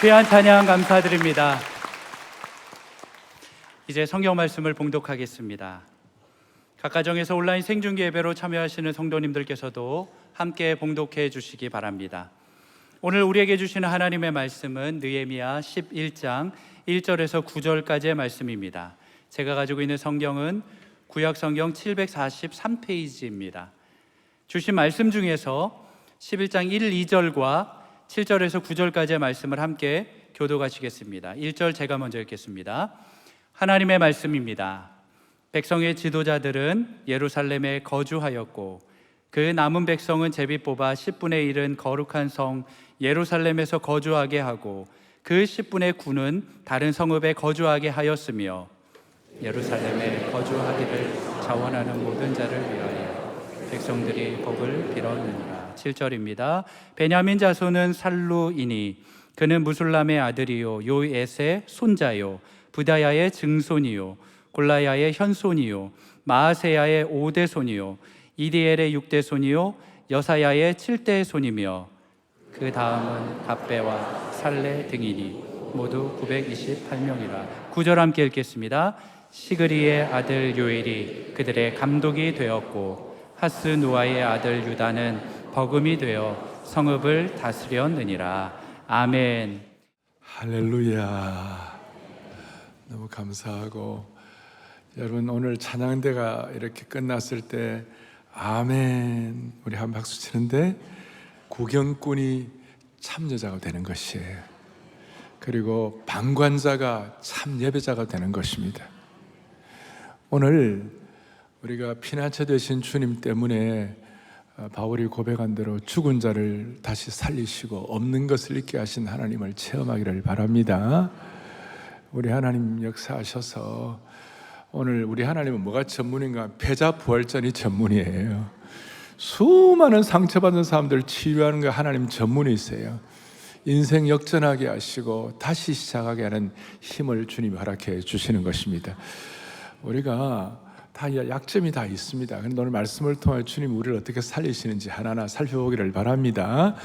귀한 찬양 감사드립니다. 이제 성경 말씀을 봉독하겠습니다. 각 가정에서 온라인 생중계 예배로 참여하시는 성도님들께서도 함께 봉독해 주시기 바랍니다. 오늘 우리에게 주시는 하나님의 말씀은 느헤미야 11장 1절에서 9절까지의 말씀입니다. 제가 가지고 있는 성경은 구약 성경 743페이지입니다. 주신 말씀 중에서 11장 1, 2절과 7절에서 9절까지의 말씀을 함께 교독하시겠습니다. 1절 제가 먼저 읽겠습니다. 하나님의 말씀입니다. 백성의 지도자들은 예루살렘에 거주하였고 그 남은 백성은 제비 뽑아 10분의 1은 거룩한 성 예루살렘에서 거주하게 하고 그 10분의 9는 다른 성읍에 거주하게 하였으며 예루살렘에 거주하기를 자원하는 모든 자를 위하여 백성들이 복을 빌었느니라. 7절입니다. 베냐민 자손은 살루이니 그는 무술람의 아들이요 요에스의 손자요 부다야의 증손이요 골라야의 현손이요 마아세야의 5대 손이요 이디엘의 6대 손이요 여사야의 7대 손이며 그 다음은 갑배와 살레 등이니 모두 928명이라. 9절 함께 읽겠습니다. 시그리의 아들 요엘이 그들의 감독이 되었고 하스누아의 아들 유다는 버금이 되어 성읍을 다스렸느니라. 아멘. 할렐루야. 너무 감사하고, 여러분 오늘 찬양대가 이렇게 끝났을 때 아멘 우리 한 박수 치는데 구경꾼이 참여자가 되는 것이에요. 그리고 방관자가 참 예배자가 되는 것입니다. 오늘 우리가 피난처 되신 주님 때문에 바울이 고백한 대로 죽은 자를 다시 살리시고 없는 것을 있게 하신 하나님을 체험하기를 바랍니다. 우리 하나님 역사하셔서, 오늘 우리 하나님은 뭐가 전문인가? 패자부활전이 전문이에요. 수많은 상처받은 사람들 치유하는 거 하나님 전문이세요. 인생 역전하게 하시고 다시 시작하게 하는 힘을 주님이 허락해 주시는 것입니다. 우리가 다 약점이 다 있습니다. 그런데 오늘 말씀을 통해 주님 우리를 어떻게 살리시는지 하나하나 살펴보기를 바랍니다.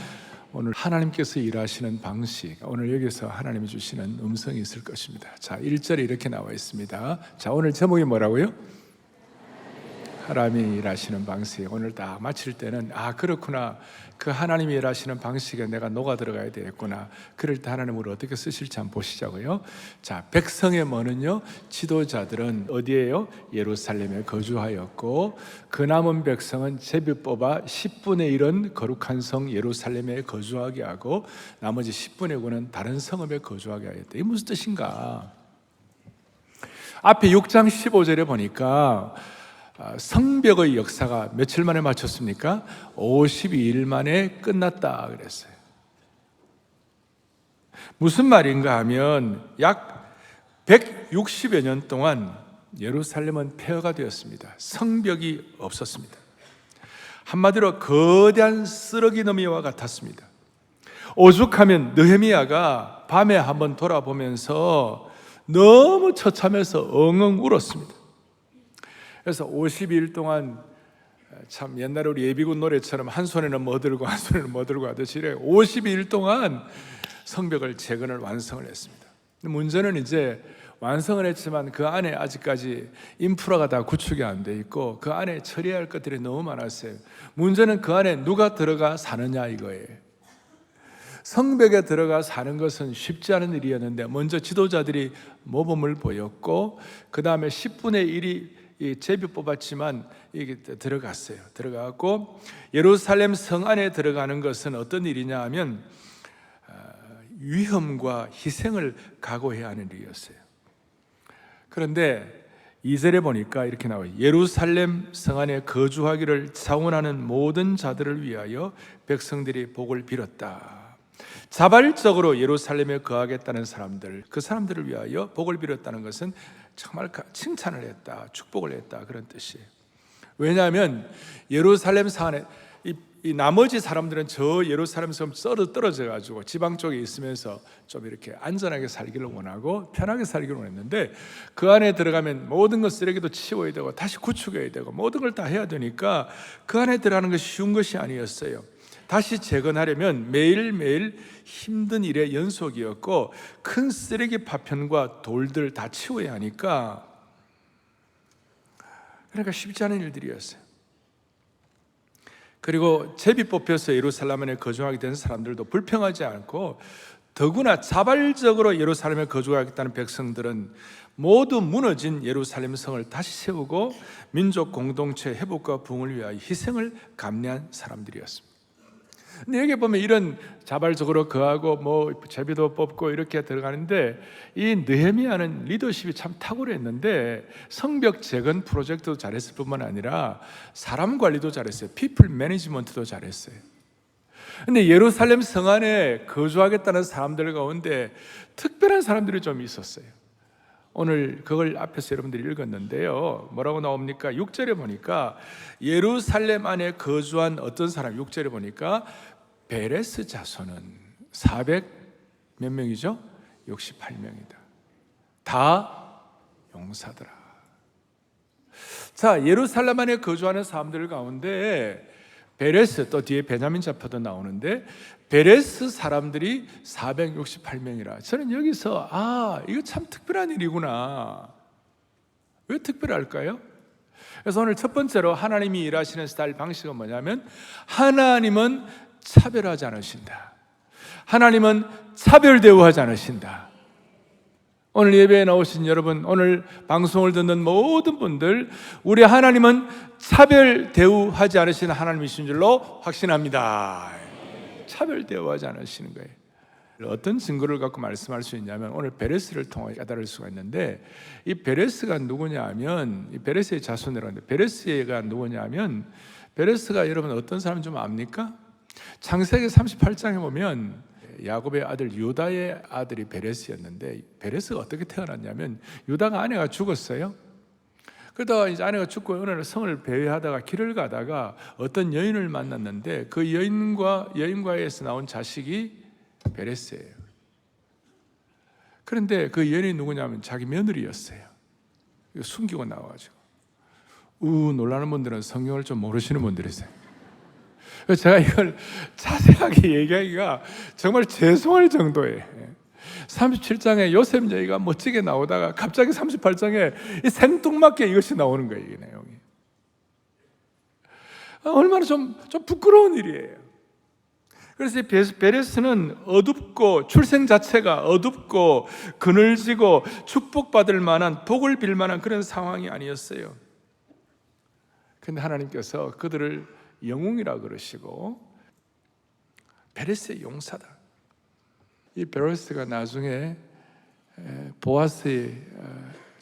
오늘 하나님께서 일하시는 방식, 오늘 여기서 하나님이 주시는 음성이 있을 것입니다. 자, 1절에 이렇게 나와 있습니다. 자, 오늘 제목이 뭐라고요? 하나님이 일하시는 방식. 오늘 딱 마칠 때는 그렇구나, 그 하나님이 일하시는 방식에 내가 녹아 들어가야 되겠구나. 그럴 때 하나님 우리를 어떻게 쓰실지 한번 보시자고요. 자, 백성의 뭐는요, 지도자들은 어디에요? 예루살렘에 거주하였고 그 남은 백성은 제비 뽑아 10분의 1은 거룩한 성 예루살렘에 거주하게 하고 나머지 10분의 9는 다른 성읍에 거주하게 하였다. 이게 무슨 뜻인가? 앞에 6장 15절에 보니까 성벽의 역사가 며칠 만에 마쳤습니까? 52일 만에 끝났다 그랬어요. 무슨 말인가 하면 약 160여 년 동안 예루살렘은 폐허가 되었습니다. 성벽이 없었습니다. 한마디로 거대한 쓰레기 더미와 같았습니다. 오죽하면 느헤미야가 밤에 한번 돌아보면서 너무 처참해서 엉엉 울었습니다. 그래서 52일 동안, 참 옛날에 우리 예비군 노래처럼 한 손에는 뭐 들고 한 손에는 뭐 들고 하듯이 52일 동안 성벽을 재건을 완성을 했습니다. 문제는 이제 완성을 했지만 그 안에 아직까지 인프라가 다 구축이 안 돼 있고 그 안에 처리해야 할 것들이 너무 많았어요. 문제는 그 안에 누가 들어가 사느냐 이거예요. 성벽에 들어가 사는 것은 쉽지 않은 일이었는데 먼저 지도자들이 모범을 보였고 그 다음에 10분의 1이 이 제비 뽑았지만 이게 들어갔어요. 들어가고 예루살렘 성 안에 들어가는 것은 어떤 일이냐 하면 위험과 희생을 각오해야 하는 일이었어요. 그런데 2절에 보니까 이렇게 나와요. 예루살렘 성 안에 거주하기를 자원하는 모든 자들을 위하여 백성들이 복을 빌었다. 자발적으로 예루살렘에 거하겠다는 사람들, 그 사람들을 위하여 복을 빌었다는 것은 정말 칭찬을 했다, 축복을 했다, 그런 뜻이에요. 왜냐하면 예루살렘 성 안에 이 나머지 사람들은 저 예루살렘에서 떨어져 가지고 지방 쪽에 있으면서 좀 이렇게 안전하게 살기를 원하고 편하게 살기를 원했는데 그 안에 들어가면 모든 것 쓰레기도 치워야 되고 다시 구축해야 되고 모든 걸 다 해야 되니까 그 안에 들어가는 것이 쉬운 것이 아니었어요. 다시 재건하려면 매일매일 힘든 일의 연속이었고 큰 쓰레기 파편과 돌들 다 치워야 하니까 그러니까 쉽지 않은 일들이었어요. 그리고 제비 뽑혀서 예루살렘에 거주하게 된 사람들도 불평하지 않고 더구나 자발적으로 예루살렘에 거주하겠다는 백성들은 모두 무너진 예루살렘 성을 다시 세우고 민족 공동체 회복과 부흥을 위하여 희생을 감내한 사람들이었습니다. 근데 여기 보면 이런 자발적으로 거하고 뭐 제비도 뽑고 이렇게 들어가는데 이 느헤미야는 리더십이 참 탁월했는데 성벽 재건 프로젝트도 잘했을 뿐만 아니라 사람 관리도 잘했어요. 피플 매니지먼트도 잘했어요. 근데 예루살렘 성 안에 거주하겠다는 사람들 가운데 특별한 사람들이 좀 있었어요. 오늘 그걸 앞에서 여러분들이 읽었는데요. 뭐라고 나옵니까? 6절에 보니까 예루살렘 안에 거주한 어떤 사람, 6절에 보니까 베레스 자손은 400 몇 명이죠? 68명이다. 다 용사더라. 자, 예루살렘 안에 거주하는 사람들 가운데 베레스, 또 뒤에 베냐민 자파도 나오는데 베레스 사람들이 468명이라. 저는 여기서 이거 참 특별한 일이구나. 왜 특별할까요? 그래서 오늘 첫 번째로 하나님이 일하시는 스타일 방식은 뭐냐면 하나님은 차별하지 않으신다. 하나님은 차별 대우하지 않으신다. 오늘 예배에 나오신 여러분, 오늘 방송을 듣는 모든 분들, 우리 하나님은 차별 대우하지 않으시는 하나님이신 줄로 확신합니다. 차별 대우하지 않으시는 거예요. 어떤 증거를 갖고 말씀할 수 있냐면 오늘 베레스를 통해 깨달을 수가 있는데 이 베레스가 누구냐면 이 베레스의 자손이라는데 베레스가 누구냐면 베레스가 여러분 어떤 사람 좀 압니까? 창세기 38장에 보면 야곱의 아들 유다의 아들이 베레스였는데 베레스가 어떻게 태어났냐면 유다가 아내가 죽었어요. 그러다가 이제 아내가 죽고 어느 날 성을 배회하다가 길을 가다가 어떤 여인을 만났는데 그 여인과에서 나온 자식이 베레스예요. 그런데 그 여인이 누구냐면 자기 며느리였어요. 숨기고 나와가지고 놀라는 분들은 성경을 좀 모르시는 분들이세요. 그래서 제가 이걸 자세하게 얘기하기가 정말 죄송할 정도예요. 37장에 요셉 얘기가 멋지게 나오다가 갑자기 38장에 이 생뚱맞게 이것이 나오는 거예요. 이 내용이 얼마나 좀 부끄러운 일이에요. 그래서 베레스는 어둡고 출생 자체가 어둡고 그늘지고 축복받을 만한 복을 빌 만한 그런 상황이 아니었어요. 그런데 하나님께서 그들을 영웅이라 그러시고 베레스의 용사다. 이 베레스가 나중에 보아스의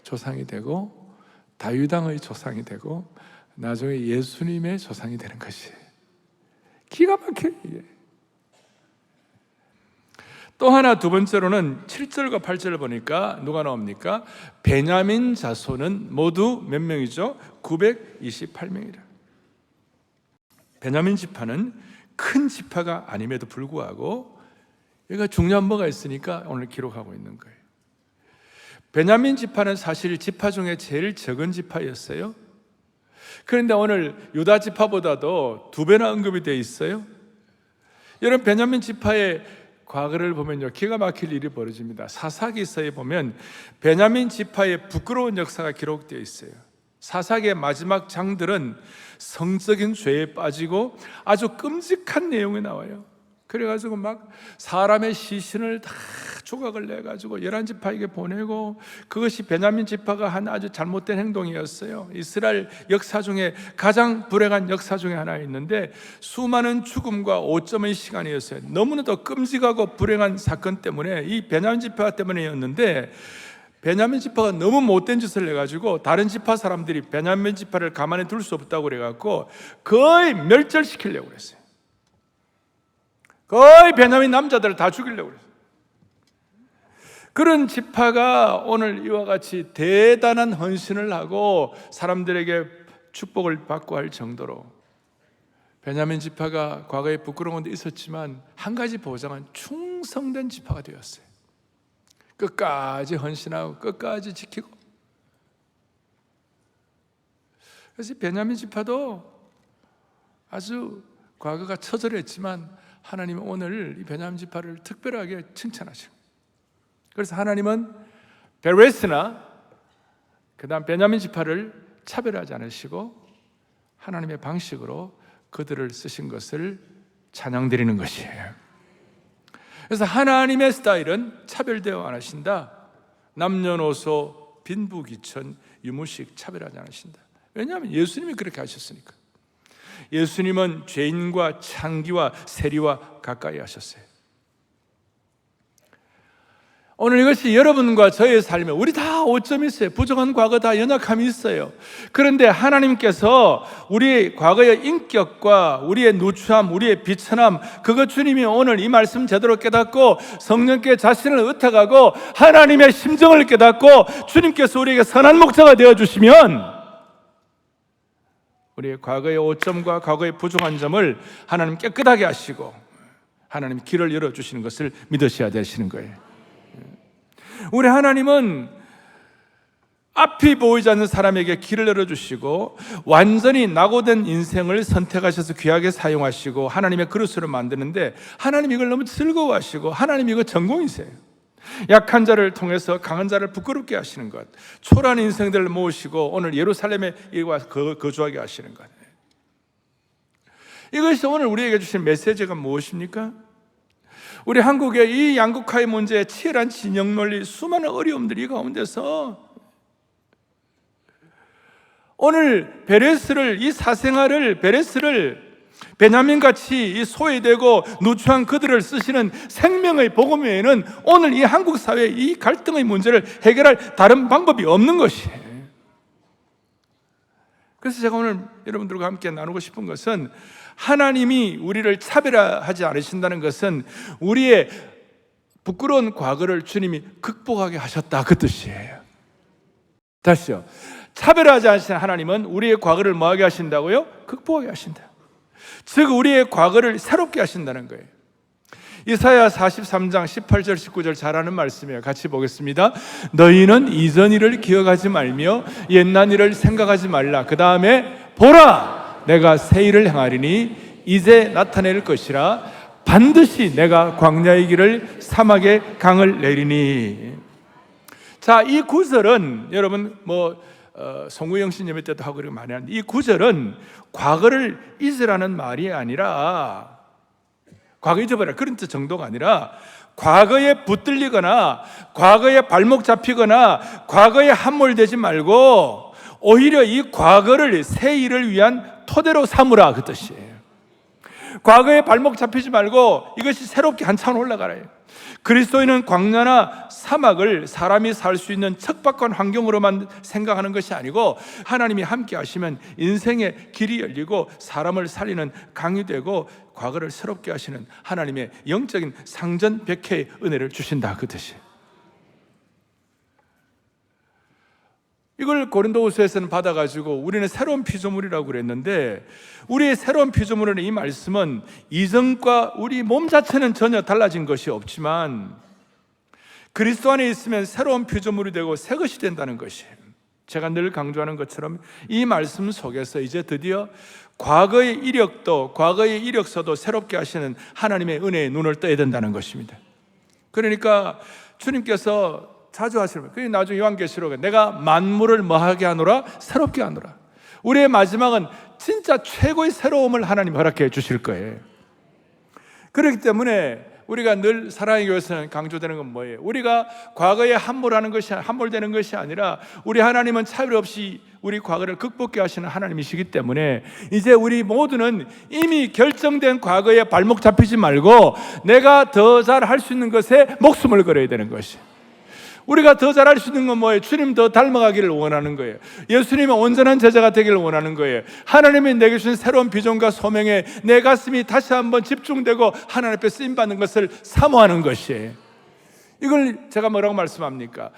조상이 되고 다윗왕의 조상이 되고 나중에 예수님의 조상이 되는 것이 기가 막혀요. 이게. 또 하나 두 번째로는 7절과 8절을 보니까 누가 나옵니까? 베냐민 자손은 모두 몇 명이죠? 928명이라. 베냐민 지파는 큰 지파가 아님에도 불구하고 얘가 중요한 뭐가 있으니까 오늘 기록하고 있는 거예요. 베냐민 지파는 사실 지파 중에 제일 적은 지파였어요. 그런데 오늘 유다 지파보다도 2배나 언급이 되어 있어요. 여러분 베냐민 지파의 과거를 보면요 기가 막힐 일이 벌어집니다. 사사기서에 보면 베냐민 지파의 부끄러운 역사가 기록되어 있어요. 사사기의 마지막 장들은 성적인 죄에 빠지고 아주 끔찍한 내용이 나와요. 그래가지고 막 사람의 시신을 다 조각을 내가지고 11지파에게 보내고 그것이 베냐민 지파가 한 아주 잘못된 행동이었어요. 이스라엘 역사 중에 가장 불행한 역사 중에 하나 있는데 수많은 죽음과 오점의 시간이었어요. 너무나도 끔찍하고 불행한 사건 때문에 이 베냐민 지파 때문에였는데 베냐민 지파가 너무 못된 짓을 해가지고 다른 지파 사람들이 베냐민 지파를 가만히 둘 수 없다고 그래갖고 거의 멸절시키려고 그랬어요. 거의 베냐민 남자들을 다 죽이려고 그랬어요. 그런 지파가 오늘 이와 같이 대단한 헌신을 하고 사람들에게 축복을 받고 할 정도로 베냐민 지파가 과거에 부끄러운 데 있었지만 한 가지 보장은 충성된 지파가 되었어요. 끝까지 헌신하고 끝까지 지키고. 그래서 베냐민 지파도 아주 과거가 처절했지만 하나님은 오늘 이 베냐민 지파를 특별하게 칭찬하시고, 그래서 하나님은 베레스나 그 다음 베냐민 지파를 차별하지 않으시고 하나님의 방식으로 그들을 쓰신 것을 찬양드리는 것이에요. 그래서 하나님의 스타일은 차별대어 안 하신다. 남녀노소 빈부귀천 유무식 차별하지 않으신다. 왜냐하면 예수님이 그렇게 하셨으니까. 예수님은 죄인과 창기와 세리와 가까이 하셨어요. 오늘 이것이 여러분과 저의 삶에 우리 다 오점이 있어요. 부족한 과거 다 연약함이 있어요. 그런데 하나님께서 우리의 과거의 인격과 우리의 누추함, 우리의 비천함, 그것 주님이 오늘 이 말씀 제대로 깨닫고 성령께 자신을 의탁하고 하나님의 심정을 깨닫고 주님께서 우리에게 선한 목자가 되어주시면 우리의 과거의 오점과 과거의 부족한 점을 하나님 깨끗하게 하시고 하나님 길을 열어주시는 것을 믿으셔야 되시는 거예요. 우리 하나님은 앞이 보이지 않는 사람에게 길을 열어주시고 완전히 낙오된 인생을 선택하셔서 귀하게 사용하시고 하나님의 그릇으로 만드는데 하나님 이걸 너무 즐거워하시고 하나님 이거 전공이세요. 약한 자를 통해서 강한 자를 부끄럽게 하시는 것, 초라한 인생들을 모으시고 오늘 예루살렘에 와서 거주하게 하시는 것. 이것이 오늘 우리에게 주신 메시지가 무엇입니까? 우리 한국의 이 양극화의 문제에 치열한 진영 논리, 수많은 어려움들이 가운데서 오늘 이 사생아를 베레스를 베냐민같이 이 소외되고 누추한 그들을 쓰시는 생명의 복음 외에는 오늘 이 한국 사회의 이 갈등의 문제를 해결할 다른 방법이 없는 것이에요. 그래서 제가 오늘 여러분들과 함께 나누고 싶은 것은 하나님이 우리를 차별하지 않으신다는 것은 우리의 부끄러운 과거를 주님이 극복하게 하셨다, 그 뜻이에요. 다시요. 차별하지 않으신 하나님은 우리의 과거를 뭐하게 하신다고요? 극복하게 하신다. 즉 우리의 과거를 새롭게 하신다는 거예요. 이사야 43장 18절 19절 잘 아는 말씀이에요. 같이 보겠습니다. 너희는 이전 일을 기억하지 말며 옛날 일을 생각하지 말라. 그 다음에 보라, 내가 새 일을 행하리니 이제 나타낼 것이라. 반드시 내가 광야의 길을 사막의 강을 내리니. 자, 이 구절은 여러분 송구영 씨 예배 때도 하고 그렇게 많이 하는데, 이 구절은 과거를 잊으라는 말이 아니라, 과거 잊어버려 그런 뜻 정도가 아니라 과거에 붙들리거나 과거에 발목 잡히거나 과거에 함몰되지 말고 오히려 이 과거를 새 일을 위한 토대로 삼으라, 그 뜻이에요. 과거에 발목 잡히지 말고 이것이 새롭게 한참 올라가라요. 그리스도인은 광야나 사막을 사람이 살 수 있는 척박한 환경으로만 생각하는 것이 아니고 하나님이 함께 하시면 인생의 길이 열리고 사람을 살리는 강이 되고 과거를 새롭게 하시는 하나님의 영적인 상전백회의 은혜를 주신다, 그 뜻이에요. 이걸 고린도후서에서는 받아가지고 우리는 새로운 피조물이라고 그랬는데, 우리의 새로운 피조물은 이 말씀은 이전과 우리 몸 자체는 전혀 달라진 것이 없지만 그리스도 안에 있으면 새로운 피조물이 되고 새 것이 된다는 것이에요. 제가 늘 강조하는 것처럼 이 말씀 속에서 이제 드디어 과거의 이력도 과거의 이력서도 새롭게 하시는 하나님의 은혜의 눈을 떠야 된다는 것입니다. 그러니까 주님께서 자주 하시는 거예요. 나중에 요한계시록에 내가 만물을 뭐하게 하노라? 새롭게 하노라. 우리의 마지막은 진짜 최고의 새로움을 하나님 허락해 주실 거예요. 그렇기 때문에 우리가 늘 사랑의 교회에서는 강조되는 건 뭐예요? 우리가 과거에 함몰되는 것이 아니라 우리 하나님은 차별 없이 우리 과거를 극복해 하시는 하나님이시기 때문에 이제 우리 모두는 이미 결정된 과거에 발목 잡히지 말고 내가 더 잘 할 수 있는 것에 목숨을 걸어야 되는 것이에요. 우리가 더 잘할 수 있는 건 뭐예요? 주님 더 닮아가기를 원하는 거예요. 예수님의 온전한 제자가 되기를 원하는 거예요. 하나님이 내게 주신 새로운 비전과 소명에 내 가슴이 다시 한번 집중되고 하나님 앞에 쓰임받는 것을 사모하는 것이에요. 이걸 제가 뭐라고 말씀합니까?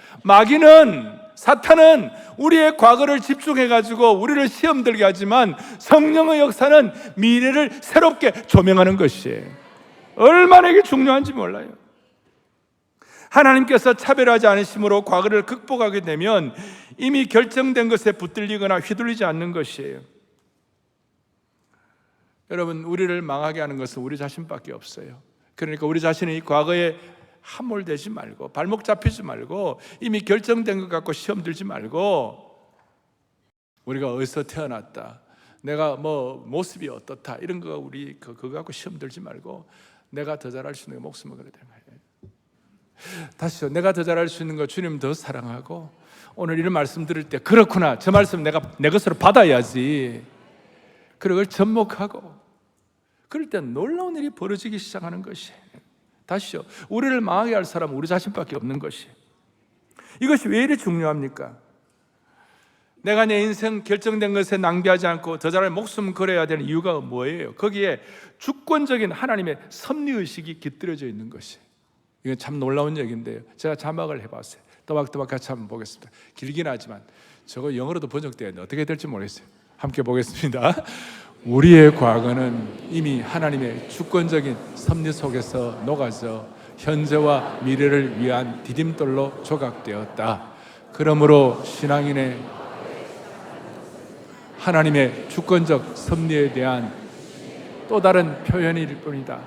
사탄은 우리의 과거를 집중해가지고 우리를 시험 들게 하지만 성령의 역사는 미래를 새롭게 조명하는 것이에요. 얼마나 이게 중요한지 몰라요. 하나님께서 차별하지 않으심으로 과거를 극복하게 되면 이미 결정된 것에 붙들리거나 휘둘리지 않는 것이에요. 여러분, 우리를 망하게 하는 것은 우리 자신밖에 없어요. 그러니까 우리 자신이 과거에 함몰되지 말고, 발목 잡히지 말고, 이미 결정된 것 갖고 시험 들지 말고, 우리가 어디서 태어났다, 내가 뭐 모습이 어떻다, 이런 거 우리 그거 갖고 시험 들지 말고, 내가 더 잘할 수 있는 게 목숨을 걸어야 되는 거예요. 다시요, 내가 더 잘할 수 있는 거 주님 더 사랑하고, 오늘 이런 말씀 들을 때 그렇구나, 저 말씀 내가 내 것으로 받아야지, 그걸 접목하고, 그럴 때 놀라운 일이 벌어지기 시작하는 것이, 다시요, 우리를 망하게 할 사람은 우리 자신밖에 없는 것이. 이것이 왜 이렇게 중요합니까? 내가 내 인생 결정된 것에 낭비하지 않고 더 잘할 목숨 걸어야 되는 이유가 뭐예요? 거기에 주권적인 하나님의 섭리의식이 깃들여져 있는 것이. 이건 참 놀라운 얘기인데요, 제가 자막을 해봤어요. 또박또박 같이 한번 보겠습니다. 길긴 하지만 저거 영어로도 번역되어 있는데 어떻게 될지 모르겠어요. 함께 보겠습니다. 우리의 과거는 이미 하나님의 주권적인 섭리 속에서 녹아져 현재와 미래를 위한 디딤돌로 조각되었다. 그러므로 신앙인의 하나님의 주권적 섭리에 대한 또 다른 표현일 뿐이다.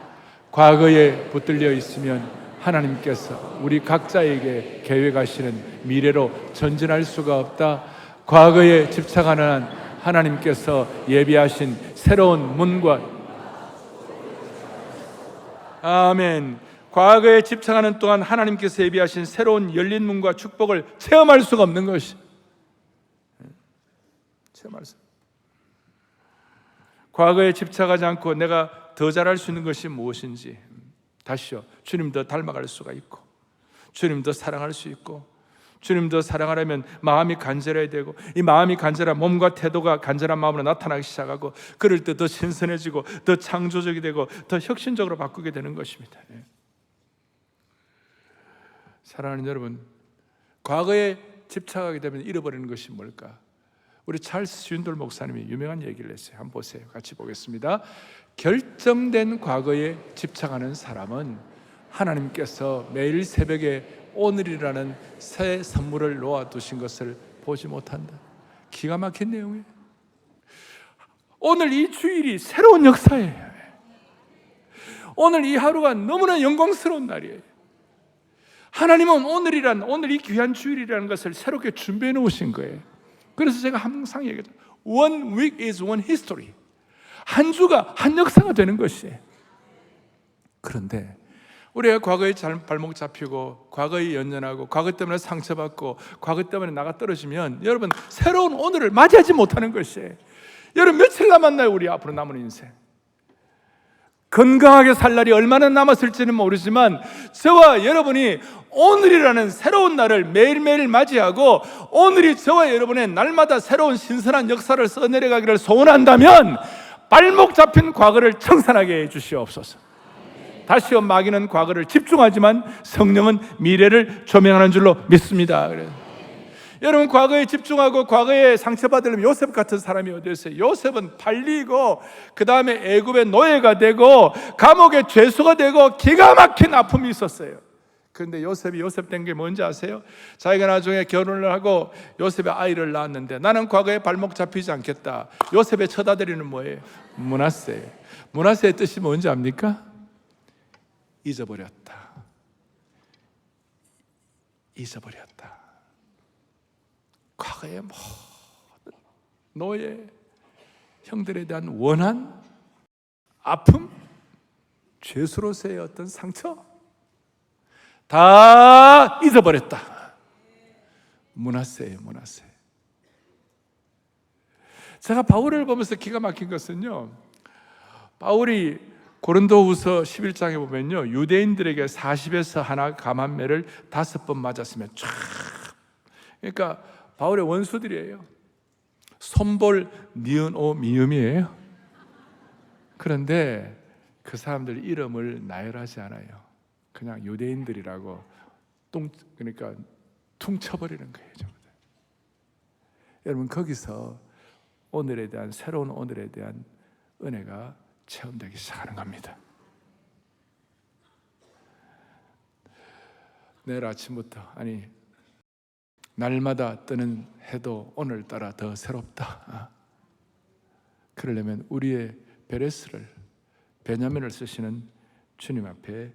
과거에 붙들려 있으면 하나님께서 우리 각자에게 계획하시는 미래로 전진할 수가 없다. 과거에 집착하는 한 하나님께서 예비하신 새로운 문과, 아멘, 과거에 집착하는 동안 하나님께서 예비하신 새로운 열린 문과 축복을 체험할 수가 없는 것이, 체험할 수. 과거에 집착하지 않고 내가 더 잘할 수 있는 것이 무엇인지, 다시요, 주님 더 닮아갈 수가 있고, 주님 더 사랑할 수 있고, 주님 더 사랑하려면 마음이 간절해야 되고, 이 마음이 간절한 몸과 태도가 간절한 마음으로 나타나기 시작하고, 그럴 때 더 신선해지고 더 창조적이 되고 더 혁신적으로 바꾸게 되는 것입니다. 사랑하는 여러분, 과거에 집착하게 되면 잃어버리는 것이 뭘까? 우리 찰스 스윈돌 목사님이 유명한 얘기를 했어요. 한번 보세요. 같이 보겠습니다. 결정된 과거에 집착하는 사람은 하나님께서 매일 새벽에 오늘이라는 새 선물을 놓아두신 것을 보지 못한다. 기가 막힌 내용이에요. 오늘 이 주일이 새로운 역사예요. 오늘 이 하루가 너무나 영광스러운 날이에요. 하나님은 오늘 이 귀한 주일이라는 것을 새롭게 준비해 놓으신 거예요. 그래서 제가 항상 얘기하죠. One week is one history. 한 주가 한 역사가 되는 것이에요. 그런데 우리가 과거에 발목 잡히고, 과거에 연연하고, 과거 때문에 상처받고, 과거 때문에 나가 떨어지면 여러분 새로운 오늘을 맞이하지 못하는 것이에요. 여러분 며칠 남았나요? 우리 앞으로 남은 인생 건강하게 살 날이 얼마나 남았을지는 모르지만, 저와 여러분이 오늘이라는 새로운 날을 매일매일 맞이하고, 오늘이 저와 여러분의 날마다 새로운 신선한 역사를 써내려가기를 소원한다면 발목 잡힌 과거를 청산하게 해 주시옵소서. 다시요, 마귀는 과거를 집중하지만 성령은 미래를 조명하는 줄로 믿습니다. 그래서 여러분, 과거에 집중하고 과거에 상처받으려면 요셉 같은 사람이 어디 있어요? 요셉은 팔리고 그 다음에 애굽의 노예가 되고 감옥의 죄수가 되고 기가 막힌 아픔이 있었어요. 그런데 요셉이 요셉 된 게 뭔지 아세요? 자기가 나중에 결혼을 하고 요셉의 아이를 낳았는데, 나는 과거에 발목 잡히지 않겠다. 요셉의 첫 아들이는 뭐예요? 므낫세. 므낫세의 뜻이 뭔지 압니까? 잊어버렸다. 잊어버렸다. 과거의 모든 노예, 형들에 대한 원한, 아픔, 죄수로서의 어떤 상처 다 잊어버렸다. 므낫세예요, 므낫세. 제가 바울을 보면서 기가 막힌 것은요, 바울이 고린도후서 11장에 보면요, 유대인들에게 40에서 하나 감한매를 5번 맞았으면 쫙, 그러니까 바울의 원수들이에요. 손볼 니은 오 미음이에요. 그런데 그 사람들 이름을 나열하지 않아요. 그냥 유대인들이라고 그러니까 퉁쳐버리는 거예요. 여러분, 거기서 오늘에 대한, 새로운 오늘에 대한 은혜가 체험되기 시작하는 겁니다. 내일 아침부터, 아니 날마다 뜨는 해도 오늘따라 더 새롭다. 그러려면 우리의 베레스를, 베냐민을 쓰시는 주님 앞에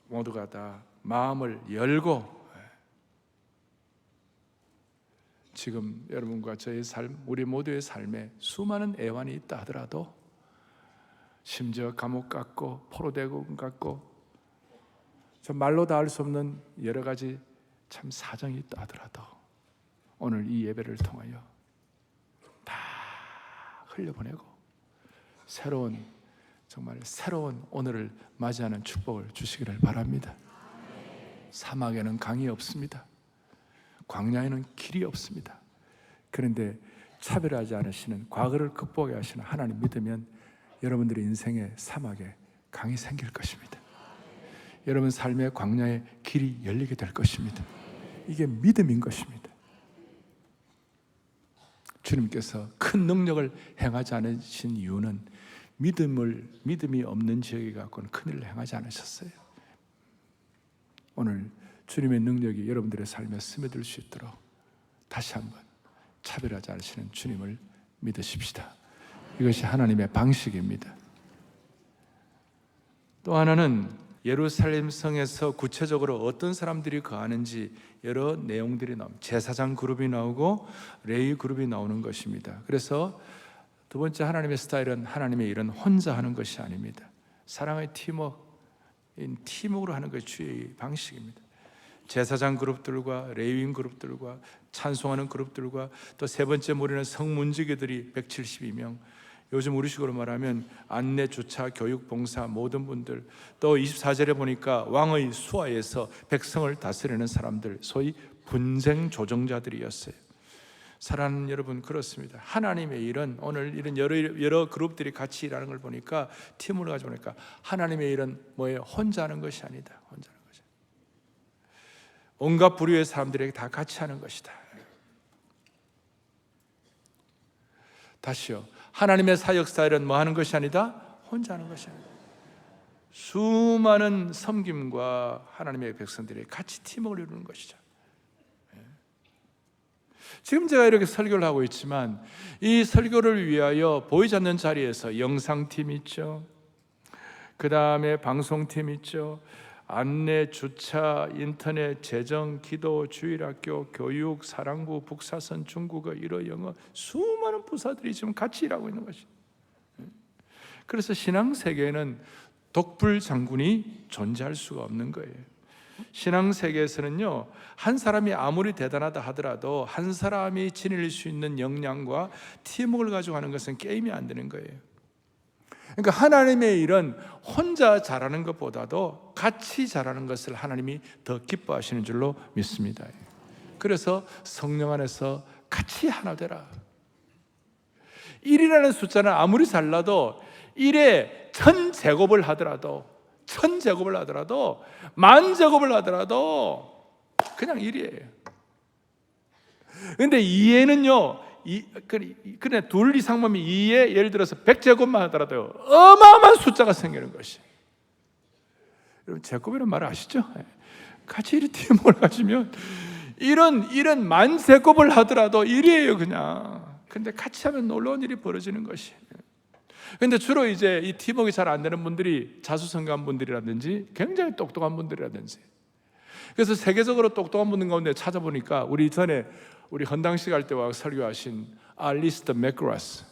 모두가 다 마음을 열고, 지금 여러분과 저의 삶, 우리 모두의 삶에 수많은 애환이 있다 하더라도, 심지어 감옥 같고 포로대국 같고 저 말로 다 할 수 없는 여러 가지 참 사정이 있다 하더라도, 오늘 이 예배를 통하여 다 흘려보내고 정말 새로운 오늘을 맞이하는 축복을 주시기를 바랍니다. 사막에는 강이 없습니다. 광야에는 길이 없습니다. 그런데 차별하지 않으시는, 과거를 극복해 하시는 하나님 믿으면 여러분들의 인생의 사막에 강이 생길 것입니다. 여러분 삶의 광야에 길이 열리게 될 것입니다. 이게 믿음인 것입니다. 주님께서 큰 능력을 행하지 않으신 이유는 믿음이 없는 지역에 갖고는 큰일을 행하지 않으셨어요. 오늘 주님의 능력이 여러분들의 삶에 스며들 수 있도록 다시 한번 차별하지 않으시는 주님을 믿으십시다. 이것이 하나님의 방식입니다. 또 하나는 예루살렘 성에서 구체적으로 어떤 사람들이 거하는지 여러 내용들이 나옵니다. 제사장 그룹이 나오고 레위 그룹이 나오는 것입니다. 그래서 두 번째 하나님의 스타일은 하나님의 일은 혼자 하는 것이 아닙니다. 사랑의 팀워크로 하는 것이 주의 방식입니다. 제사장 그룹들과 레위인 그룹들과 찬송하는 그룹들과 또 세 번째 무리는 성문지기들이 172명, 요즘 우리식으로 말하면 안내, 주차, 교육, 봉사 모든 분들, 또 24절에 보니까 왕의 수하에서 백성을 다스리는 사람들, 소위 분쟁 조정자들이었어요. 사랑하는 여러분, 그렇습니다. 하나님의 일은, 오늘 이런 여러 그룹들이 같이 일하는 걸 보니까, 팀을 가지고 보니까 하나님의 일은 뭐예요? 혼자 하는 것이 아니다. 혼자 하는 것이. 온갖 부류의 사람들에게 다 같이 하는 것이다. 다시요. 하나님의 사역 스타일은 뭐 하는 것이 아니다? 혼자 하는 것이 아니다. 수많은 섬김과 하나님의 백성들이 같이 팀을 이루는 것이죠. 지금 제가 이렇게 설교를 하고 있지만 이 설교를 위하여 보이지 않는 자리에서 영상팀 있죠. 그 다음에 방송팀 있죠. 안내, 주차, 인터넷, 재정, 기도, 주일학교, 교육, 사랑부, 북사선, 중국어, 일어, 영어, 수많은 부사들이 지금 같이 일하고 있는 것이. 그래서 신앙 세계에는 독불 장군이 존재할 수가 없는 거예요. 신앙 세계에서는요, 한 사람이 아무리 대단하다 하더라도 한 사람이 지닐 수 있는 역량과 팀워크를 가지고 하는 것은 게임이 안 되는 거예요. 그러니까 하나님의 일은 혼자 잘하는 것보다도 같이 잘하는 것을 하나님이 더 기뻐하시는 줄로 믿습니다. 그래서 성령 안에서 같이 하나 되라. 1이라는 숫자는 아무리 잘나도 1에 1000제곱을 하더라도 1000제곱을 하더라도 10,000제곱을 하더라도 그냥 1이에요. 그런데 2에는요, 그래 둘 이상만 2에 예를 들어서 100제곱만 하더라도 어마어마한 숫자가 생기는 것이. 여러분 제곱이라는 말 아시죠? 같이 이렇게 팀을 가지면 이런 10,000제곱을 하더라도 1이에요 그냥. 근데 같이 하면 놀라운 일이 벌어지는 것이. 근데 주로 이제 이 팀워크가 잘 안 되는 분들이 자수성가한 분들이라든지 굉장히 똑똑한 분들이라든지, 그래서 세계적으로 똑똑한 분들 가운데 찾아보니까 우리 헌당식 할 때 와 설교하신 알리스터 맥그라스,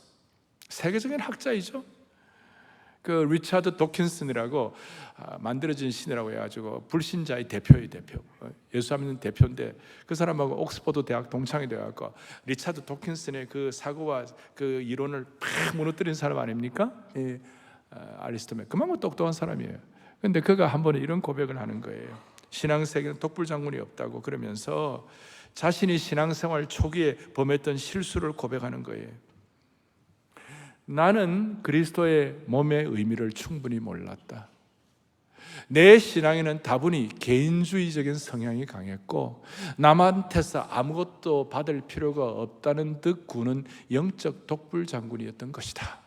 세계적인 학자이죠. 그 리차드 도킨슨이라고 만들어진 신이라고 해가지고 불신자의 대표, 예수 믿는 대표인데 그 사람하고 옥스퍼드 대학 동창이 돼갖고 리차드 도킨슨의 그 사고와 그 이론을 팍 무너뜨린 사람 아닙니까? 알리스터 맥, 그만큼 똑똑한 사람이에요. 근데 그가 한 번에 이런 고백을 하는 거예요. 신앙 세계는 독불 장군이 없다고 그러면서 자신이 신앙생활 초기에 범했던 실수를 고백하는 거예요. 나는 그리스도의 몸의 의미를 충분히 몰랐다. 내 신앙에는 다분히 개인주의적인 성향이 강했고 남한테서 아무것도 받을 필요가 없다는 듯 구는 영적 독불 장군이었던 것이다.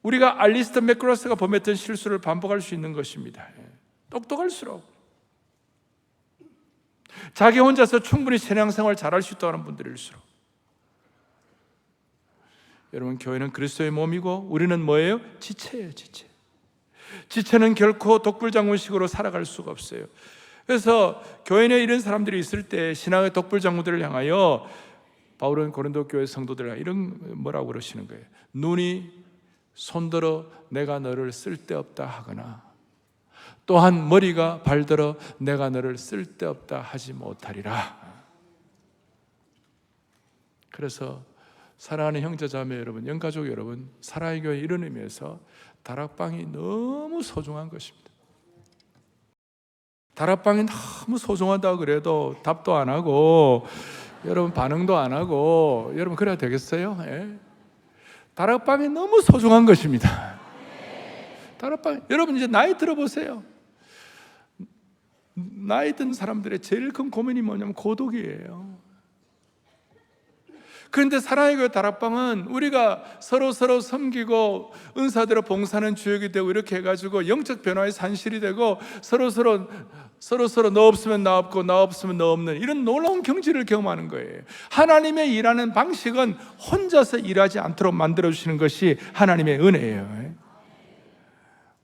우리가 알리스터 맥그라스가 범했던 실수를 반복할 수 있는 것입니다. 똑똑할수록, 자기 혼자서 충분히 신앙생활 잘할 수 있다는 분들일수록, 여러분, 교회는 그리스도의 몸이고 우리는 뭐예요? 지체예요. 지체는 결코 독불장군식으로 살아갈 수가 없어요. 그래서 교회 내에 이런 사람들이 있을 때 신앙의 독불장군들을 향하여 바울은 고린도 교회 성도들을 이런 뭐라고 그러시는 거예요? 눈이 손들어 내가 너를 쓸데없다 하거나 또한 머리가 발들어 내가 너를 쓸데없다 하지 못하리라. 그래서 사랑하는 형제자매 여러분, 영가족 여러분, 사랑의 교회 이런 의미에서 다락방이 너무 소중한 것입니다. 다락방이 너무 소중하다 그래도 답도 안 하고 여러분 반응도 안 하고 여러분 그래야 되겠어요? 예? 다락방이 너무 소중한 것입니다. 다락방, 여러분 이제 나이 들어보세요. 나이 든 사람들의 제일 큰 고민이 뭐냐면 고독이에요. 그런데 사랑의 교회 다락방은 우리가 서로 섬기고 은사대로 봉사하는 주역이 되고 이렇게 해가지고 영적 변화의 산실이 되고 서로 너 없으면 나 없고 나 없으면 너 없는 이런 놀라운 경지를 경험하는 거예요. 하나님의 일하는 방식은 혼자서 일하지 않도록 만들어주시는 것이 하나님의 은혜예요.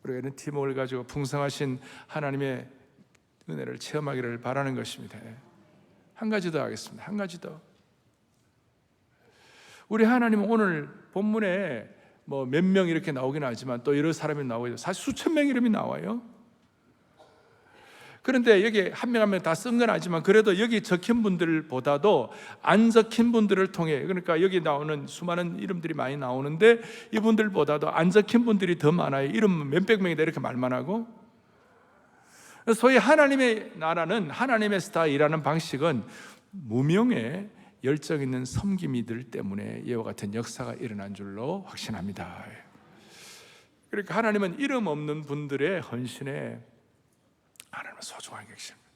우리가 이런 팀워크를 가지고 풍성하신 하나님의 은혜를 체험하기를 바라는 것입니다. 한 가지 더 하겠습니다. 한 가지 더. 우리 하나님은 오늘 본문에 뭐 몇 명 이렇게 나오긴 하지만 또 여러 사람이 나오고 사실 수천 명 이름이 나와요. 그런데 여기 한 명 한 명 다 쓴 건 아니지만 그래도 여기 적힌 분들보다도 안 적힌 분들을 통해, 그러니까 여기 나오는 수많은 이름들이 많이 나오는데 이분들보다도 안 적힌 분들이 더 많아요. 이름 몇백 명이다 이렇게 말만 하고. 소위 하나님의 나라는, 하나님의 스타일이라는 방식은 무명의 열정 있는 섬김이들 때문에 이와 같은 역사가 일어난 줄로 확신합니다. 그러니까 하나님은 이름 없는 분들의 헌신에 하나님은 소중하게 계십니다.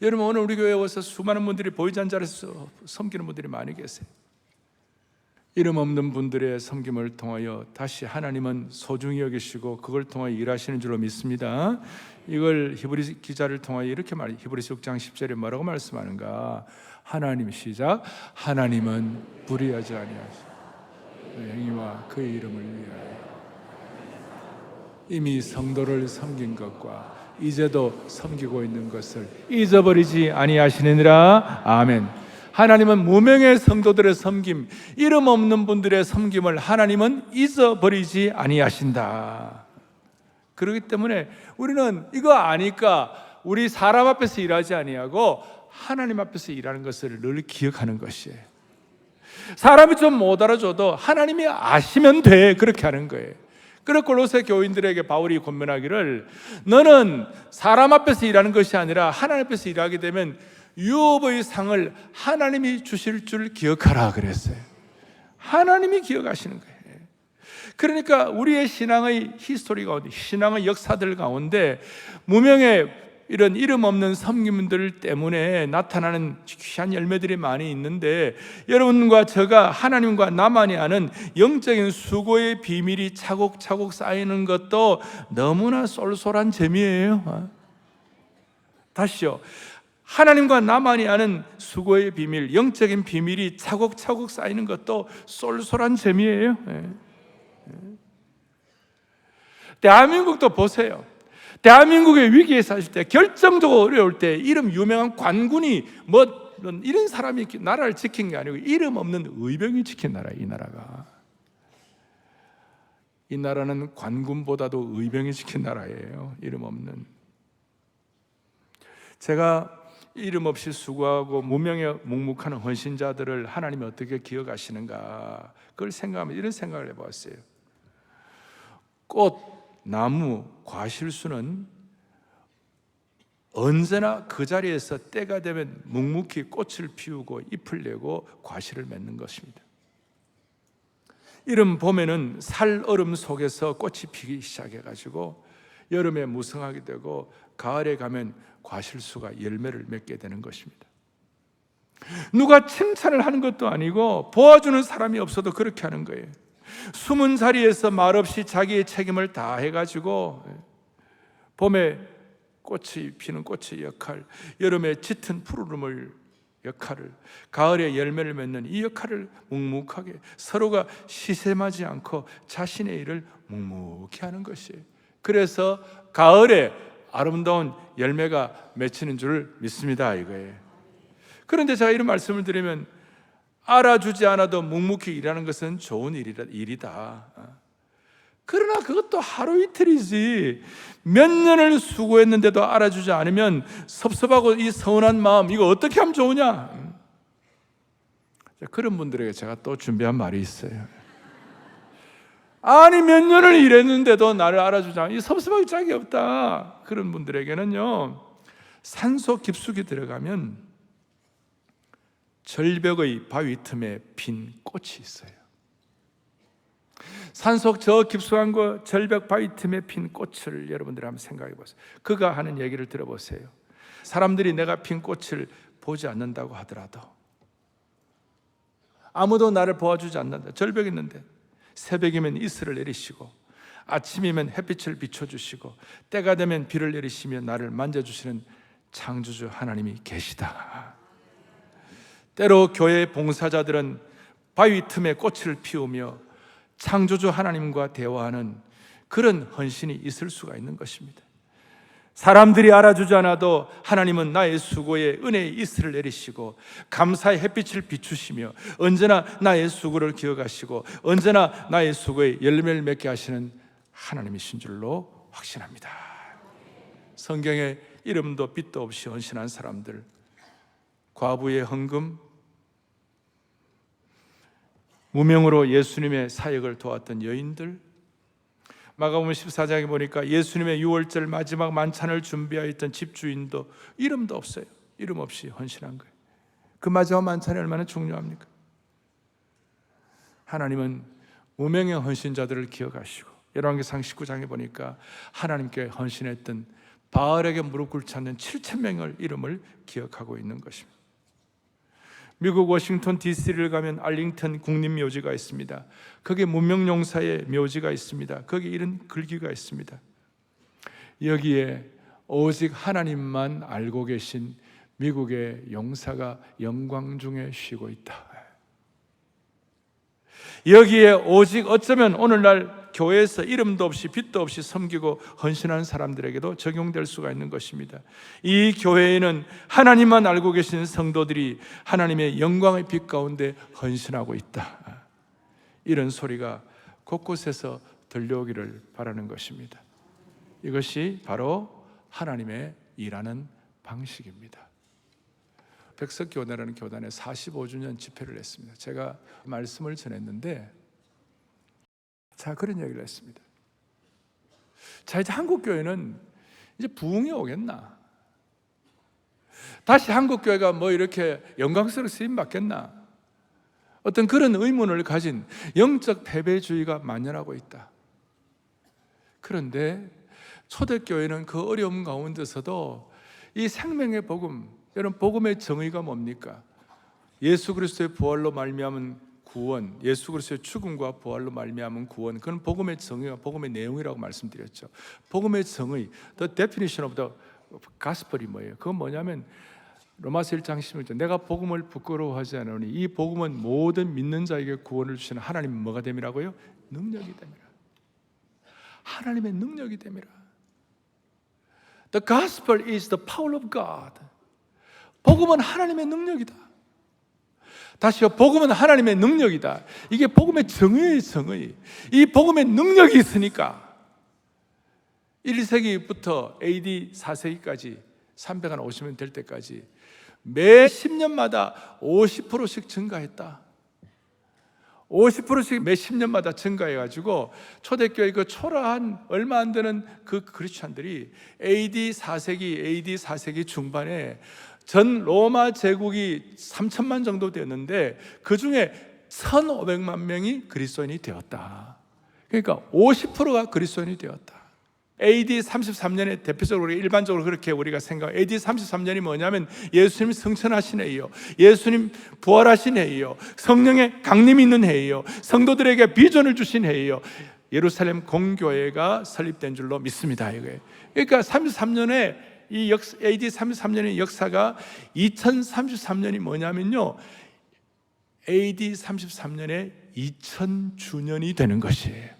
여러분, 오늘 우리 교회에 와서 수많은 분들이 보이잔자리에서 섬기는 분들이 많이 계세요. 이름 없는 분들의 섬김을 통하여 다시 하나님은 소중히 여기시고 그걸 통하여 일하시는 줄로 믿습니다. 이걸 히브리 기자를 통하여 이렇게 말해, 히브리서 6장 10절에 뭐라고 말씀하는가? 하나님, 시작. 하나님은 불의하지 아니하시고 행위와 그의 이름을 위하여 이미 성도를 섬긴 것과 이제도 섬기고 있는 것을 잊어버리지 아니하시느니라. 아멘. 하나님은 무명의 성도들의 섬김, 이름 없는 분들의 섬김을 하나님은 잊어버리지 아니하신다. 그렇기 때문에 우리는 이거 아니까 우리 사람 앞에서 일하지 아니하고 하나님 앞에서 일하는 것을 늘 기억하는 것이에요. 사람이 좀 못 알아줘도 하나님이 아시면 돼, 그렇게 하는 거예요. 그래서 골로새 교인들에게 바울이 권면하기를, 너는 사람 앞에서 일하는 것이 아니라 하나님 앞에서 일하게 되면 유업의 상을 하나님이 주실 줄 기억하라 그랬어요. 하나님이 기억하시는 거예요. 그러니까 우리의 신앙의 히스토리 가운데, 신앙의 역사들 가운데 무명의 이런 이름 없는 섬김들 때문에 나타나는 귀한 열매들이 많이 있는데, 여러분과 저가 하나님과 나만이 아는 영적인 수고의 비밀이 차곡차곡 쌓이는 것도 너무나 쏠쏠한 재미예요. 다시요, 하나님과 나만이 아는 수고의 비밀, 영적인 비밀이 차곡차곡 쌓이는 것도 쏠쏠한 재미예요. 대한민국도 보세요. 대한민국의 위기에 사실 때, 결정적으로 어려울 때 이름 유명한 관군이 뭐 이런 사람이 나라를 지킨 게 아니고 이름 없는 의병이 지킨 나라예요. 이 나라가, 이 나라는 관군보다도 의병이 지킨 나라예요. 이름 없는. 제가 이름 없이 수고하고 무명에 묵묵하는 헌신자들을 하나님이 어떻게 기억하시는가, 그걸 생각하면 이런 생각을 해봤어요. 꽃, 나무, 과실수는 언제나 그 자리에서 때가 되면 묵묵히 꽃을 피우고 잎을 내고 과실을 맺는 것입니다. 이름 봄에는 살얼음 속에서 꽃이 피기 시작해가지고 여름에 무성하게 되고 가을에 가면 과실수가 열매를 맺게 되는 것입니다. 누가 칭찬을 하는 것도 아니고 도와주는 사람이 없어도 그렇게 하는 거예요. 숨은 자리에서 말없이 자기의 책임을 다 해가지고 봄에 꽃이 피는 꽃의 역할, 여름에 짙은 푸르름을 역할을, 가을에 열매를 맺는 이 역할을 묵묵하게 서로가 시샘하지 않고 자신의 일을 묵묵히 하는 것이에요. 그래서 가을에 아름다운 열매가 맺히는 줄 믿습니다 이거예요. 그런데 제가 이런 말씀을 드리면 알아주지 않아도 묵묵히 일하는 것은 좋은 일이다. 그러나 그것도 하루 이틀이지 몇 년을 수고했는데도 알아주지 않으면 섭섭하고 이 서운한 마음 이거 어떻게 하면 좋으냐. 그런 분들에게 제가 또 준비한 말이 있어요. 아니 몇 년을 일했는데도 나를 알아주지 않으면 이 섭섭하기 짝이 없다. 그런 분들에게는요, 산속 깊숙이 들어가면 절벽의 바위 틈에 핀 꽃이 있어요. 산속 저 깊숙한 곳 절벽 바위 틈에 핀 꽃을 여러분들이 한번 생각해 보세요. 그가 하는 얘기를 들어보세요. 사람들이 내가 핀 꽃을 보지 않는다고 하더라도, 아무도 나를 보아주지 않는다. 절벽에 있는데 새벽이면 이슬을 내리시고 아침이면 햇빛을 비춰주시고 때가 되면 비를 내리시며 나를 만져주시는 창조주 하나님이 계시다. 때로 교회 봉사자들은 바위 틈에 꽃을 피우며 창조주 하나님과 대화하는 그런 헌신이 있을 수가 있는 것입니다. 사람들이 알아주지 않아도 하나님은 나의 수고에 은혜의 이슬을 내리시고 감사의 햇빛을 비추시며 언제나 나의 수고를 기억하시고 언제나 나의 수고에 열매를 맺게 하시는 하나님이신 줄로 확신합니다. 성경에 이름도 빛도 없이 헌신한 사람들, 과부의 헌금, 무명으로 예수님의 사역을 도왔던 여인들, 마가복음 14장에 보니까 예수님의 유월절 마지막 만찬을 준비하였던 집주인도 이름도 없어요. 이름 없이 헌신한 거예요. 그 마지막 만찬이 얼마나 중요합니까? 하나님은 무명의 헌신자들을 기억하시고, 열왕기상 19장에 보니까 하나님께 헌신했던 바알에게 무릎 꿇지 않는 7,000명의 이름을 기억하고 있는 것입니다. 미국 워싱턴 DC를 가면 알링턴 국립묘지가 있습니다. 거기에 문명용사의 묘지가 있습니다. 거기에 이런 글귀가 있습니다. 여기에 오직 하나님만 알고 계신 미국의 용사가 영광 중에 쉬고 있다. 여기에 오직 어쩌면 오늘날 교회에서 이름도 없이 빛도 없이 섬기고 헌신하는 사람들에게도 적용될 수가 있는 것입니다. 이 교회에는 하나님만 알고 계신 성도들이 하나님의 영광의 빛 가운데 헌신하고 있다. 이런 소리가 곳곳에서 들려오기를 바라는 것입니다. 이것이 바로 하나님의 일하는 방식입니다. 백석교단이라는 교단에 45주년 집회를 했습니다. 제가 말씀을 전했는데, 자, 그런 얘기를 했습니다. 자, 이제 한국교회는 이제 부흥이 오겠나? 다시 한국교회가 뭐 이렇게 영광스럽게 쓰임 받겠나? 어떤 그런 의문을 가진 영적 패배주의가 만연하고 있다. 그런데 초대교회는 그 어려움 가운데서도 이 생명의 복음, 여러분, 복음의 정의가 뭡니까? 예수 그리스도의 부활로 말미암은 구원, 예수 그리스도의 죽음과 부활로 말미암은 구원, 그건 복음의 정의와 복음의 내용이라고 말씀드렸죠. 복음의 정의, the definition of the gospel이 뭐예요? 그건 뭐냐면 로마서 1장 16절, 내가 복음을 부끄러워하지 않으니 이 복음은 모든 믿는 자에게 구원을 주시는 하나님은 뭐가 됨이라고요? 능력이 됨이라. 하나님의 능력이 됨이라. The gospel is the power of God. 복음은 하나님의 능력이다. 다시요, 복음은 하나님의 능력이다. 이게 복음의 정의의 정의. 이 복음의 능력이 있으니까 1세기부터 AD 4세기까지 350년 될 때까지 매 10년마다 50%씩 증가했다. 50%씩 매 10년마다 증가해가지고 초대교회 그 초라한 얼마 안 되는 그 크리스찬들이 AD 4세기 중반에 전 로마 제국이 3천만 정도 되었는데 그 중에 1,500만 명이 그리스도인이 되었다. 그러니까 50%가 그리스도인이 되었다. AD 33년에 대표적으로 일반적으로 그렇게 우리가 생각. AD 33년이 뭐냐면 예수님 성천하신 해이요, 예수님 부활하신 해이요, 성령의 강림이 있는 해이요, 성도들에게 비전을 주신 해이요, 예루살렘 공교회가 설립된 줄로 믿습니다. 이거예요. 그러니까 33년에 이 AD 33년의 역사가 2033년이 뭐냐면요, AD 33년에 2000주년이 되는 것이에요.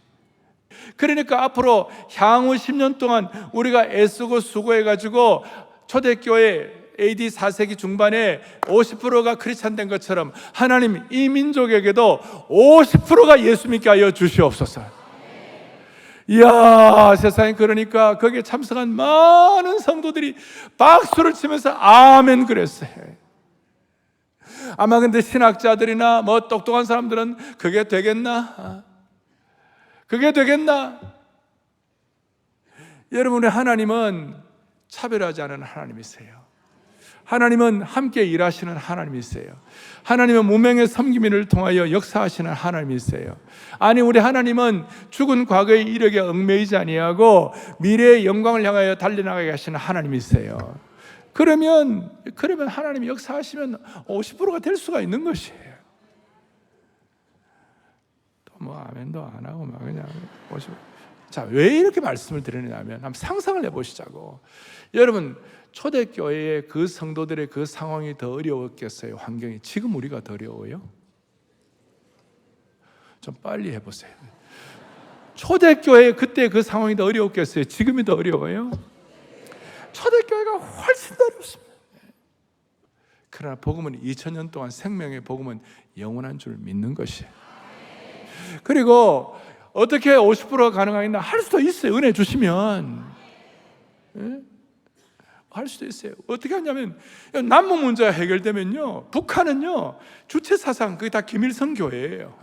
그러니까 앞으로 향후 10년 동안 우리가 애쓰고 수고해가지고 초대교회 AD 4세기 중반에 50%가 크리스찬 된 것처럼 하나님 이 민족에게도 50%가 예수 믿게 하여 주시옵소서. 이야, 세상에, 그러니까 거기에 참석한 많은 성도들이 박수를 치면서 아멘 그랬어요. 아마 근데 신학자들이나 뭐 똑똑한 사람들은 그게 되겠나? 그게 되겠나? 여러분의 하나님은 차별하지 않은 하나님이세요. 하나님은 함께 일하시는 하나님이세요. 하나님은 무명의 섬김을 통하여 역사하시는 하나님이세요. 아니, 우리 하나님은 죽은 과거의 이력에 얽매이지 아니하고 미래의 영광을 향하여 달려나가게 하시는 하나님이세요. 그러면 하나님이 역사하시면 50%가 될 수가 있는 것이에요. 또 뭐 아멘도 안 하고 막 그냥 50%. 자, 왜 이렇게 말씀을 드리냐면 한번 상상을 해보시자고. 여러분, 초대교회의 그 성도들의 그 상황이 더 어려웠겠어요? 환경이? 지금 우리가 더 어려워요? 좀 빨리 해보세요. 초대교회 그때 그 상황이 더 어려웠겠어요? 지금이 더 어려워요? 초대교회가 훨씬 더 어렵습니다. 그러나 복음은 2000년 동안, 생명의 복음은 영원한 줄 믿는 것이에요. 그리고 어떻게 50%가 가능하겠나? 할 수도 있어요. 은혜 주시면. 예? 할 수도 있어요. 어떻게 하냐면, 남북 문제가 해결되면요, 북한은요, 주체 사상, 그게 다 김일성 교회예요.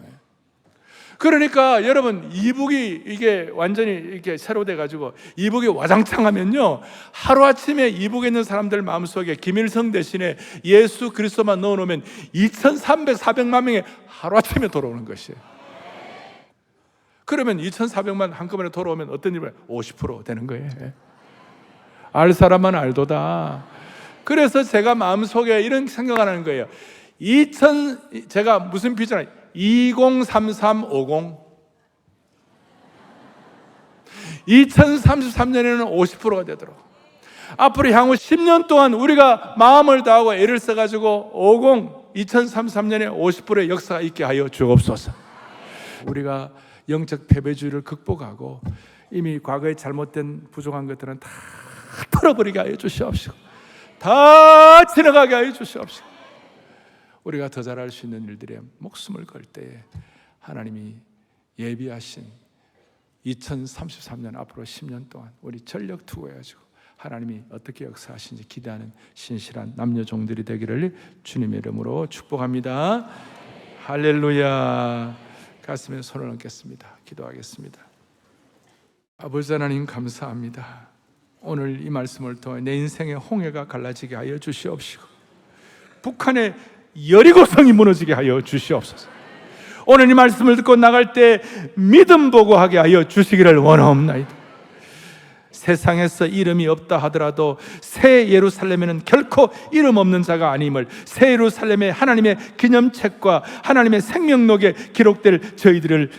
그러니까 여러분, 이북이 이게 완전히 이렇게 새로 돼가지고 이북이 와장창하면요, 하루아침에 이북에 있는 사람들 마음속에 김일성 대신에 예수 그리스도만 넣어놓으면 2,300, 400만 명이 하루아침에 돌아오는 것이에요. 그러면 2,400만 한꺼번에 돌아오면 어떤 일이 50% 되는 거예요. 알 사람만 알도다. 그래서 제가 마음속에 이런 생각을 하는 거예요. 제가 무슨 비전을 203350 2033년에는 50%가 되도록, 앞으로 향후 10년 동안 우리가 마음을 다하고 애를 써가지고 2033년에 50%의 역사가 있게 하여 주옵소서. 우리가 영적 패배주의를 극복하고 이미 과거에 잘못된 부족한 것들은 다 털어버리게 하여 주시옵시고, 다 지나가게 하여 주시옵시고, 우리가 더 잘할 수 있는 일들에 목숨을 걸 때에 하나님이 예비하신 2033년 앞으로 10년 동안 우리 전력 투구해가지고 하나님이 어떻게 역사하시는지 기대하는 신실한 남녀 종들이 되기를 주님의 이름으로 축복합니다. 할렐루야. 가슴에 손을 얹겠습니다. 기도하겠습니다. 아버지 하나님, 감사합니다. 오늘 이 말씀을 통해 내 인생의 홍해가 갈라지게 하여 주시옵시고, 북한의 여리고성이 무너지게 하여 주시옵소서. 오늘 이 말씀을 듣고 나갈 때 믿음 보고 하게 하여 주시기를 원하옵나이다. 세상에서 이름이 없다 하더라도 새 예루살렘에는 결코 이름 없는 자가 아님을, 새 예루살렘의 하나님의 기념책과 하나님의 생명록에 기록될 저희들을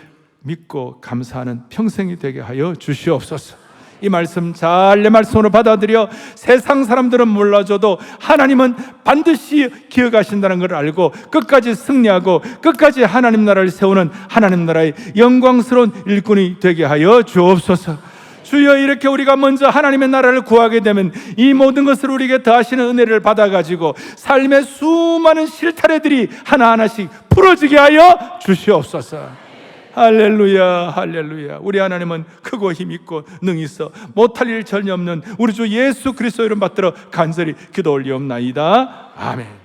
믿고 감사하는 평생이 되게 하여 주시옵소서. 이 말씀 잘 내 말씀으로 받아들여 세상 사람들은 몰라줘도 하나님은 반드시 기억하신다는 걸 알고 끝까지 승리하고 끝까지 하나님 나라를 세우는 하나님 나라의 영광스러운 일꾼이 되게 하여 주옵소서. 주여, 이렇게 우리가 먼저 하나님의 나라를 구하게 되면 이 모든 것을 우리에게 더하시는 은혜를 받아가지고 삶의 수많은 실타래들이 하나하나씩 풀어지게 하여 주시옵소서. 할렐루야, 할렐루야. 우리 하나님은 크고 힘있고 능히 있어 못할 일 전혀 없는 우리 주 예수 그리스도 이름 받들어 간절히 기도 올리옵나이다. 아멘.